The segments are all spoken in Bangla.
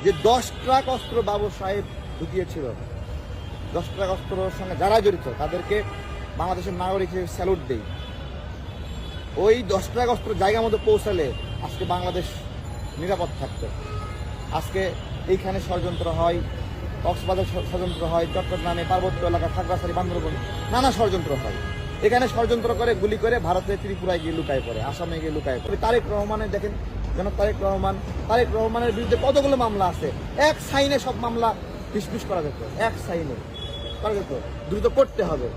যে 10 ট্রাক অস্ত্র বাবর সাহেব ঢুকিয়েছিল, 10 ট্রাক অস্ত্রের সঙ্গে যারা জড়িত তাদেরকে বাংলাদেশের নাগরিক হিসেবে স্যালুট দেই। ওই 10 ট্রাক অস্ত্র জায়গার মধ্যে পৌঁছালে আজকে বাংলাদেশ নিরাপদ থাকত। আজকে এইখানে ষড়যন্ত্র হয়, কক্সবাজার ষড়যন্ত্র হয়, চট্টগ্রামে পার্বত্য এলাকা, খাগড়াছড়ি, বান্দরবান নানা ষড়যন্ত্র হয়। এখানে ষড়যন্ত্র করে গুলি করে ভারতে ত্রিপুরায় গিয়ে লুকায় পড়ে, আসামে গিয়ে লুকায় পড়ে। তারেক রহমানের দেখেন, যেন তারেক রহমানের বিরুদ্ধে কতগুলো মামলা আছে, এক সাইনে সব মামলা ডিসমিস করা যেত, এক সাইনে করা যেত। দ্রুত করতে হবে,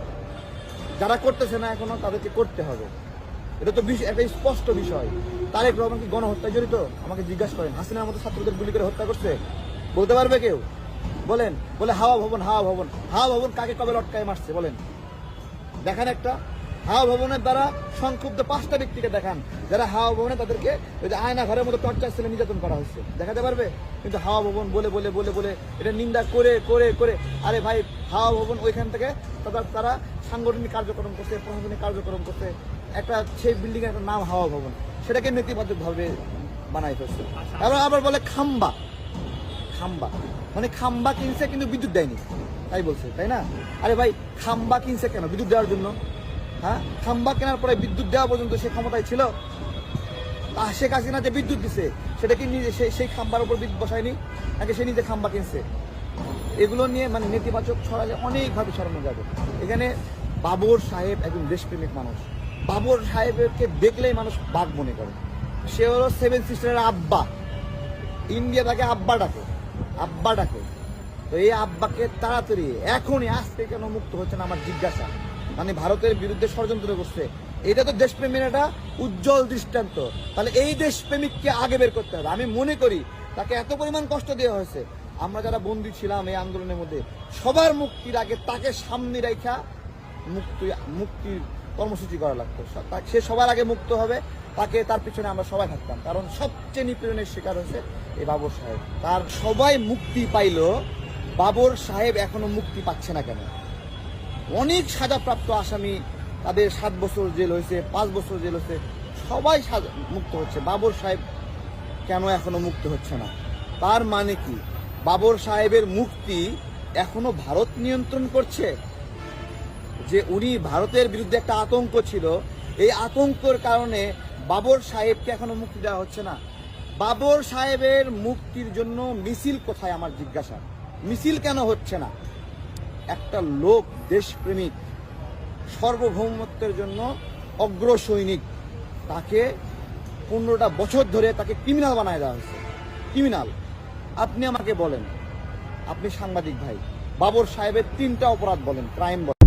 যারা করতেছে না এখনো তাদেরকে করতে হবে। এটা তো একটা স্পষ্ট বিষয়। তারেক রহমান কি গণহত্যায় জড়িত? আমাকে জিজ্ঞাসা করেন। হাসিনার মতো ছাত্রদের গুলি করে হত্যা করছে? বলতে পারবে কেউ? বলেন। বলে হাওয়া ভবন কাকে কবে লটকায় মারছে বলেন? দেখান একটা হাওয়া ভবনের দ্বারা সংক্ষুব্ধ 5টা ব্যক্তিকে দেখান যারা হাওয়া ভবনে তাদেরকে আয়না ঘরের মতো টর্চার ছেলে নির্যাতন করা হচ্ছে, দেখাতে পারবে? কিন্তু হাওয়া ভবন বলে এটা নিন্দা করে আরে ভাই, হাওয়া ভবন ওইখান থেকে তারা সাংগঠনিক কার্যক্রম করছে, প্রশাসনিক কার্যক্রম করছে, একটা সেই বিল্ডিং এর একটা নাম হাওয়া ভবন, সেটাকে নেতিবাচক ভাবে বানাই ফেলছে। আবার বলে খাম্বা মানে খাম্বা কিনছে কিন্তু বিদ্যুৎ দেয়নি, তাই বলছে, তাই না? আরে ভাই, খাম্বা কিনছে কেন? বিদ্যুৎ দেওয়ার জন্য। হ্যাঁ, খাম্বা কেনার পরে বিদ্যুৎ দেওয়া পর্যন্ত সে ক্ষমতায় ছিল? শেখ হাসিনা যে বিদ্যুৎ দিছে সেটা কি নিজে সেই খাম্বার উপর বিদ্যুৎ বসায়নি, নাকি সে নিজে খাম্বা কিনছে? এগুলো নিয়ে মানে নেতিবাচক ছড়ালে অনেকভাবে ছড়ানো যাবে। এখানে বাবর সাহেব একজন দেশপ্রেমিক মানুষ। বাবর সাহেবকে দেখলেই মানুষ বাঘ মনে করে। সে হলো 7 সিস্টারের আব্বা। ইন্ডিয়া তাকে আব্বা ডাকে। তো এই আব্বাকে তাড়াতাড়ি এখনই আজকে কেন মুক্ত হচ্ছে না আমার জিজ্ঞাসা। মানে ভারতের বিরুদ্ধে ষড়যন্ত্র করছে, এটা তো দেশপ্রেমের একটা উজ্জ্বল দৃষ্টান্ত। তাহলে এই দেশপ্রেমিককে আগে বের করতে হবে। আমি মনে করি তাকে এত পরিমাণ কষ্ট দেওয়া হয়েছে, আমরা যারা বন্দী ছিলাম এই আন্দোলনের মধ্যে, সবার মুক্তির আগে তাকে সামনে রেখা মুক্তির কর্মসূচি করা লাগতো। সে সবার আগে মুক্ত হবে, তার পিছনে আমরা সবাই থাকতাম। কারণ সবচেয়ে নিপীড়নের শিকার হচ্ছে এই বাবর সাহেব। তার সবাই মুক্তি পাইল, বাবর সাহেব এখনো মুক্তি পাচ্ছে না কেন? অনেক সাজাপ্রাপ্ত আসামি, তাদের 7 বছর জেল হয়েছে, 5 বছর জেল হয়েছে, সবাই মুক্ত হচ্ছে, বাবর সাহেব কেন এখনো মুক্ত হচ্ছে না? তার মানে কি বাবর সাহেবের মুক্তি এখনো ভারত নিয়ন্ত্রণ করছে? যে উনি ভারতের বিরুদ্ধে একটা আতঙ্ক ছিল, এই আতঙ্কের কারণে বাবর সাহেবকে এখনো মুক্তি দেওয়া হচ্ছে না। বাবর সাহেবের মুক্তির জন্য মিছিল কোথায় আমার জিজ্ঞাসা? মিছিল কেন হচ্ছে না? একটা লোক দেশপ্রেমিক, সার্বভৌমত্বের জন্য অগ্রসৈনিক, তাকে 15টা বছর ধরে তাকে ক্রিমিনাল বানায় দেওয়া হয়েছে। ক্রিমিনাল। আপনি আমাকে বলেন, আপনি সাংবাদিক ভাই, বাবর সাহেবের 3টা অপরাধ বলেন, ক্রাইম বলেন।